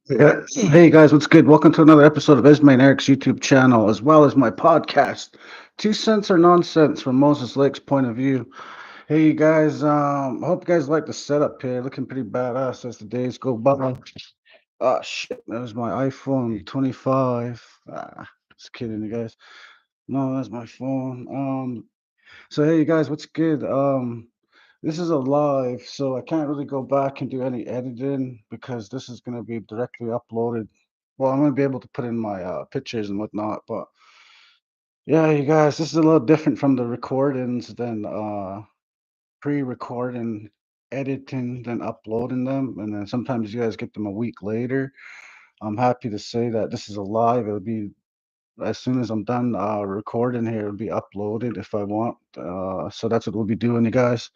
Yeah. Hey guys, what's good? Welcome to another episode of Esme&Eric's YouTube channel, as well as my podcast, Two Cents or Nonsense from Moses Lake's point of view. Hey you guys, I hope you guys like the setup here. Looking pretty badass as the days go by. Ah shit, that was my iPhone 25. Just kidding, you guys. No, that's my phone. So hey, you guys, what's good? This is a live, so I can't really go back and do any editing because this is gonna be directly uploaded. Well, I'm gonna be able to put in my pictures and whatnot, but yeah, you guys, this is a little different from the recordings than pre-recording, editing, then uploading them, and then sometimes you guys get them a week later. I'm happy to say that this is a live. It'll be as soon as I'm done recording here, it'll be uploaded if I want. So that's what we'll be doing, you guys.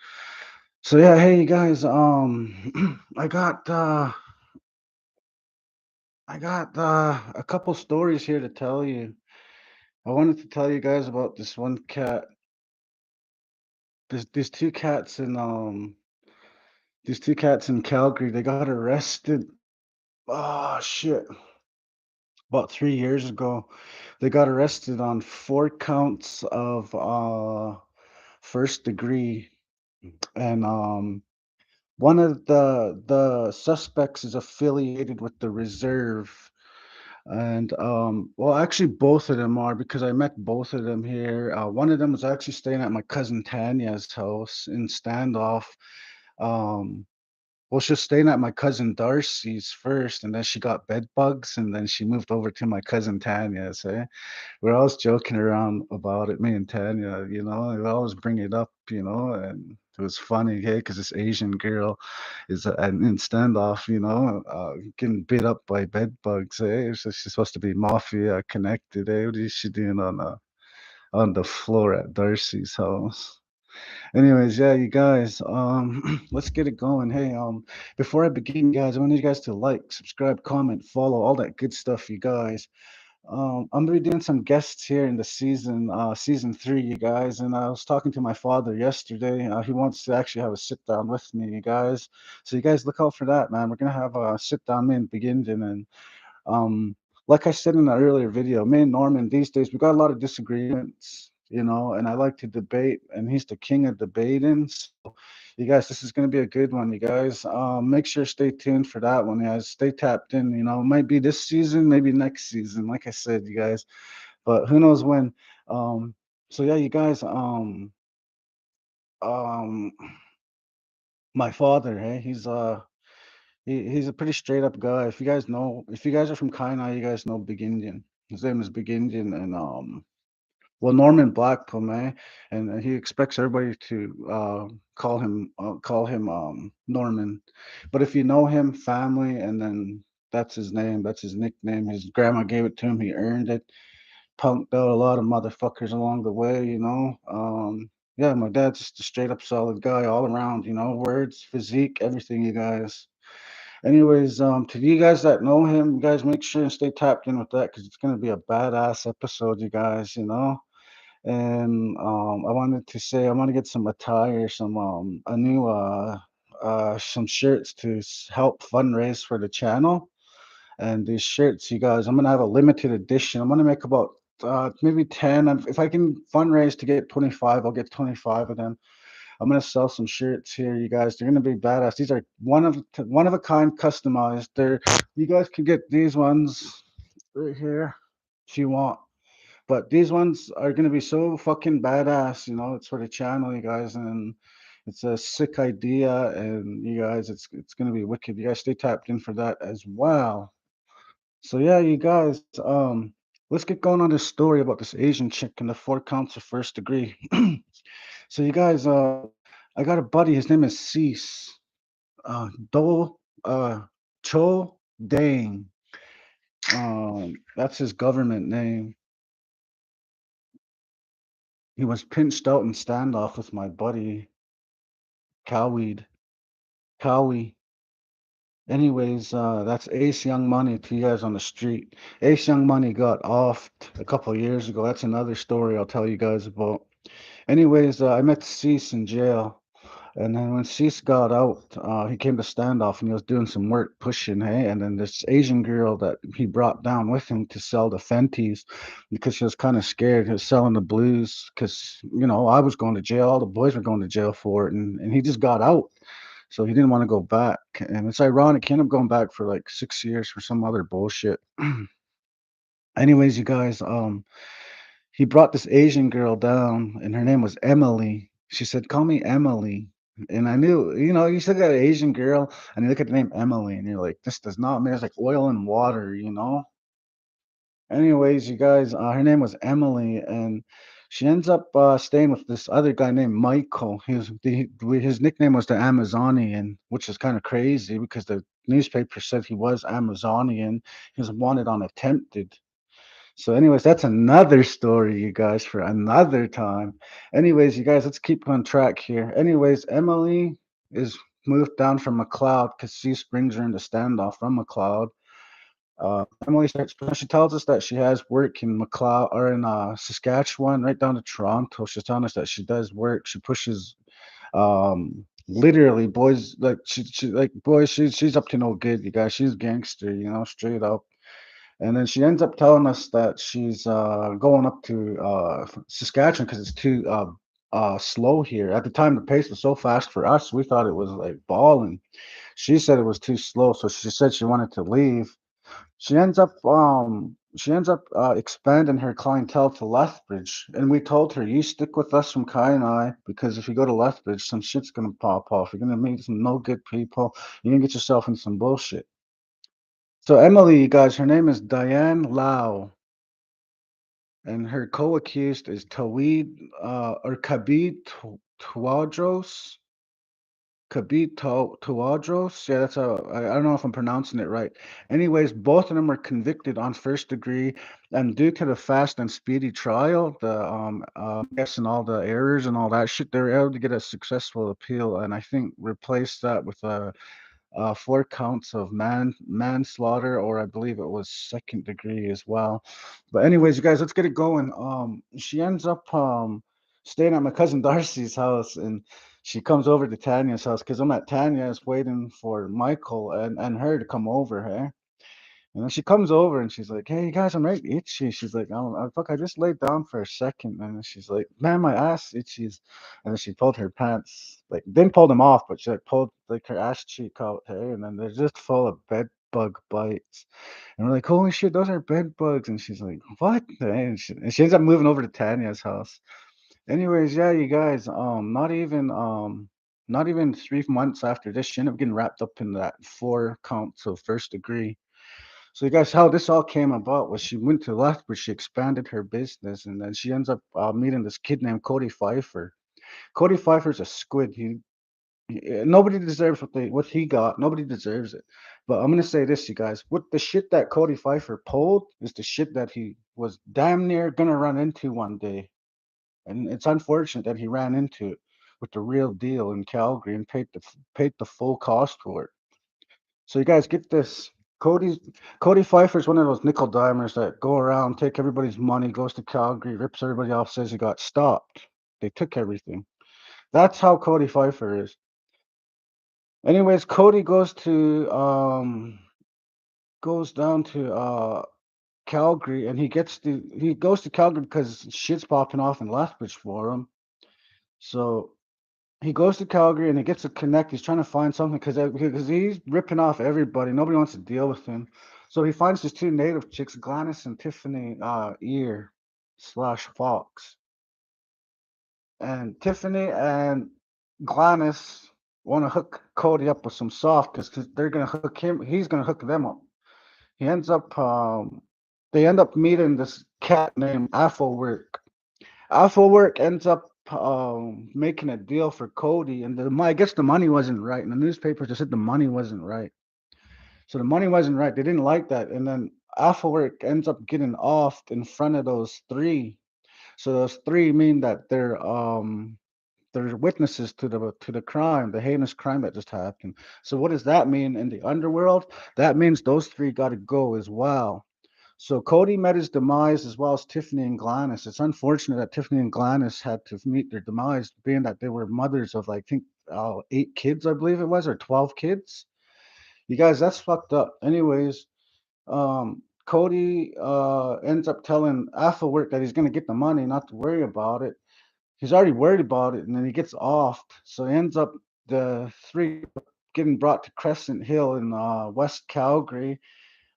So yeah, hey you guys, I got a couple stories here to tell you. I wanted to tell you guys about this one cat. These two cats in these two cats in Calgary. They got arrested. Oh shit. About 3 years ago. They got arrested on 4 counts of first degree. And one of the suspects is affiliated with the reserve. And well, actually, both of them are because I met both of them here. One of them was actually staying at my cousin Tanya's house in Standoff. Um, well, she was staying at my cousin Darcy's first, and then she got bed bugs, and then she moved over to my cousin Tanya's. Eh? We're always joking around about it, me and Tanya. We always bring it up, and it was funny, hey, because this Asian girl is in Standoff, getting beat up by bed bugs, eh? So she's supposed to be mafia connected, eh? What is she doing on the floor at Darcy's house? Anyways, yeah, you guys, let's get it going. Hey, before I begin, you guys, I want you guys to like, subscribe, comment, follow, all that good stuff, you guys. I'm gonna be doing some guests here in the season 3, you guys. And I was talking to my father yesterday. He wants to actually have a sit down with me, you guys. So you guys look out for that, man. We're gonna have a sit down me and begin, and um, like I said in the earlier video, me and Norman these days we got a lot of disagreements, and I like to debate, and he's the king of debating. So, you guys, this is gonna be a good one, you guys. Make sure stay tuned for that one, guys. Stay tapped in. It might be this season, maybe next season. Like I said, you guys, but who knows when. Um, so yeah, you guys. Um, my father, hey, he's a pretty straight up guy. If you guys are from Kainai, you guys know Big Indian. His name is Big Indian, and well, Norman Blackpum, eh? And he expects everybody to call him Norman. But if you know him, family, and then that's his name, that's his nickname. His grandma gave it to him. He earned it. Punked out a lot of motherfuckers along the way. Yeah, my dad's just a straight up solid guy all around. Words, physique, everything, you guys. Anyways, to you guys that know him, you guys make sure and stay tapped in with that because it's gonna be a badass episode, you guys. And I wanted to say I want to get some attire, some a new some shirts to help fundraise for the channel. And these shirts, you guys, I'm gonna have a limited edition. I'm gonna make about maybe 10. If I can fundraise to get 25, I'll get 25 of them. I'm gonna sell some shirts here, you guys. They're gonna be badass. These are one of a kind, customized. You guys can get these ones right here if you want. But these ones are gonna be so fucking badass. It's for the channel, you guys, and it's a sick idea. And you guys, it's gonna be wicked. You guys stay tapped in for that as well. So yeah, you guys, let's get going on this story about this Asian chick and the 4 counts of first degree. So you guys, I got a buddy. His name is Cease. Do Cho Dang. That's his government name. He was pinched out in standoff with my buddy Cowweed. Cowie. Anyways, that's Ace Young Money to you guys on the street. Ace Young Money got offed a couple of years ago. That's another story I'll tell you guys about. Anyways, I met Cease in jail. And then when Cease got out, he came to standoff and he was doing some work pushing, hey. And then this Asian girl that he brought down with him to sell the Fenties because she was kind of scared. He was selling the blues because, I was going to jail. All the boys were going to jail for it. And he just got out. So he didn't want to go back. And it's ironic. He ended up going back for like 6 years for some other bullshit. Anyways, you guys, he brought this Asian girl down, and her name was Emily. She said, "Call me Emily." And I knew, you still got an Asian girl, and you look at the name Emily, and you're like, this does not mean it's like oil and water. Anyways, you guys, her name was Emily, and she ends up staying with this other guy named Michael. His nickname was the Amazonian, which is kind of crazy because the newspaper said he was Amazonian. He was wanted on attempted. So, anyways, that's another story, you guys, for another time. Anyways, you guys, let's keep on track here. Anyways, Emily is moved down from McLeod because Cease brings her into standoff from McLeod. Emily starts. She tells us that she has work in McLeod or in Saskatchewan, right down to Toronto. She's telling us that she does work. She pushes, literally boys like she like boys. She's up to no good, you guys. She's gangster, straight up. And then she ends up telling us that she's going up to Saskatchewan because it's too slow here. At the time, the pace was so fast for us, we thought it was like balling. She said it was too slow, so she said she wanted to leave. She ends up expanding her clientele to Lethbridge, and we told her, "You stick with us from Kainai because if you go to Lethbridge, some shit's gonna pop off. You're gonna meet some no good people. You're gonna get yourself in some bullshit." So Emily, you guys, her name is Diane Lau, and her co-accused is Tawadros. Tawadros. Yeah, that's I don't know if I'm pronouncing it right. Anyways, both of them were convicted on first degree, and due to the fast and speedy trial, guessing all the errors and all that shit, they were able to get a successful appeal, and I think replace that with a 4 counts of manslaughter, or I believe it was second degree as well. But anyways, you guys, let's get it going. She ends up staying at my cousin Darcy's house, and she comes over to Tanya's house because I'm at Tanya's waiting for Michael and her to come over. Hey. And then she comes over and she's like, "Hey, you guys, I'm right itchy." She's like, "Oh, fuck, I just laid down for a second." And then she's like, "Man, my ass itches." And then she pulled her pants, like, didn't pull them off, but she like pulled like her ass cheek out, hey, and then they're just full of bed bug bites. And we're like, "Holy shit, those are bed bugs." And she's like, "What?" And she ends up moving over to Tanya's house. Anyways, yeah, you guys, not even 3 months after this, she ended up getting wrapped up in that 4 counts of first degree. So you guys, how this all came about was she went to Lethbridge, she expanded her business, and then she ends up meeting this kid named Cody Pfeiffer. Cody Pfeiffer's a squid. Nobody deserves what he got. Nobody deserves it. But I'm gonna say this, you guys. What the shit that Cody Pfeiffer pulled is the shit that he was damn near gonna run into one day, and it's unfortunate that he ran into it with the real deal in Calgary and paid the full cost for it. So you guys get this. Cody Cody Pfeiffer's one of those nickel dimers that go around, take everybody's money, goes to Calgary, rips everybody off, says he got stopped. They took everything. That's how Cody Pfeiffer is. Anyways, Cody goes down to Calgary, and he goes to Calgary because shit's popping off in Lethbridge for him. So he goes to Calgary and he gets a connect. He's trying to find something because he's ripping off everybody. Nobody wants to deal with him. So he finds these two native chicks, Gladys and Tiffany Ear slash Fox. And Tiffany and Gladys want to hook Cody up with some soft because they're gonna hook him. He's gonna hook them up. He ends up. They end up meeting this cat named Affelwork. Affelwork ends up making a deal for Cody, and I guess the money wasn't right. And the newspapers just said the money wasn't right. So the money wasn't right. They didn't like that, and then Affelwork ends up getting off in front of those three. So those three mean that they're witnesses to the crime, the heinous crime that just happened. So what does that mean in the underworld? That means those three got to go as well. So Cody met his demise as well as Tiffany and Gladys. It's unfortunate that Tiffany and Gladys had to meet their demise, being that they were mothers of, I think, 8 kids, I believe it was, or 12 kids. You guys, that's fucked up. Anyways, Cody ends up telling Affelwerk that he's gonna get the money, not to worry about it. He's already worried about it, and then he gets offed. So he ends up the three getting brought to Crescent Hill in West Calgary.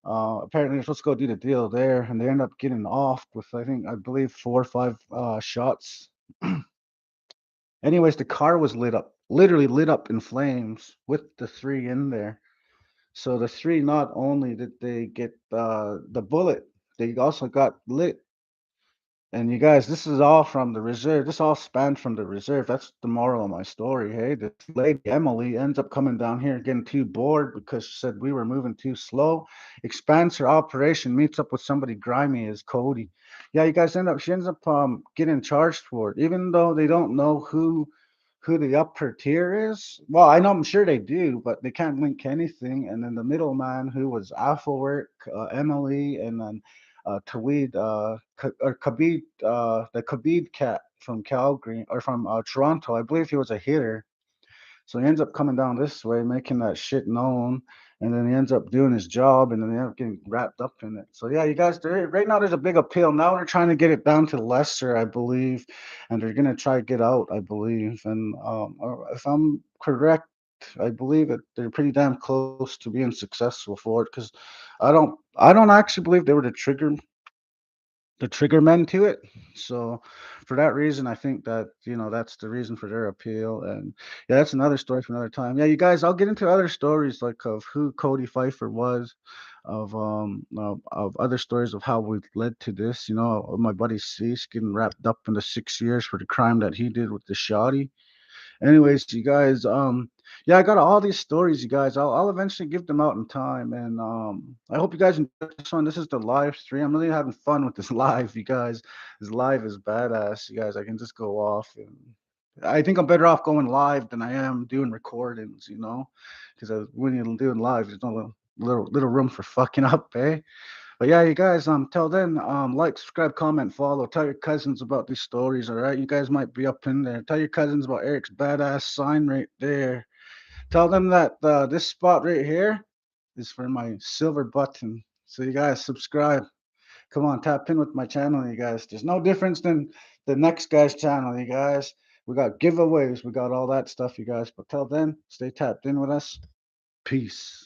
Apparently, they're supposed to go do the deal there, and they end up getting offed with I believe 4 or 5 shots. Anyways, the car was lit up, literally lit up in flames with the three in there. So the three, not only did they get the bullet, they also got lit. And you guys, this is all from the reserve. This all spanned from the reserve. That's the moral of my story. Hey, this lady Emily ends up coming down here getting too bored because she said we were moving too slow. Expands her operation, meets up with somebody grimy as Cody. Yeah, you guys end up. She ends up getting charged for it, even though they don't know who the upper tier is. Well, I know I'm sure they do, but they can't link anything. And then the middleman, who was Affelwerk, Emily, and then Taweed, or Khabib, the Khabib cat from Calgary or from Toronto. I believe he was a hitter. So he ends up coming down this way, making that shit known, and then he ends up doing his job, and then they end up getting wrapped up in it. So yeah, you guys, right now there's a big appeal. Now they're trying to get it down to lesser, I believe, and they're gonna try to get out, I believe. And if I'm correct, I believe that they're pretty damn close to being successful for it because I don't actually believe they were the trigger men to it. So for that reason, I think that that's the reason for their appeal. And yeah, that's another story for another time. Yeah, you guys, I'll get into other stories like of who Cody Pfeiffer was, of other stories of how we led to this. Of my buddy Cease getting wrapped up into 6 years for the crime that he did with the shoddy. Anyways, you guys, yeah, I got all these stories, you guys. I'll eventually give them out in time, and I hope you guys enjoyed this one. This is the live stream. I'm really having fun with this live, you guys. This live is badass, you guys. I can just go off, and I think I'm better off going live than I am doing recordings, because when you're doing live, there's no little room for fucking up, eh? But yeah, you guys, till then, like, subscribe, comment, follow. Tell your cousins about these stories, all right? You guys might be up in there. Tell your cousins about Eric's badass sign right there. Tell them that this spot right here is for my silver button. So you guys subscribe. Come on, tap in with my channel, you guys. There's no difference than the next guy's channel, you guys. We got giveaways, we got all that stuff, you guys. But till then, stay tapped in with us. Peace.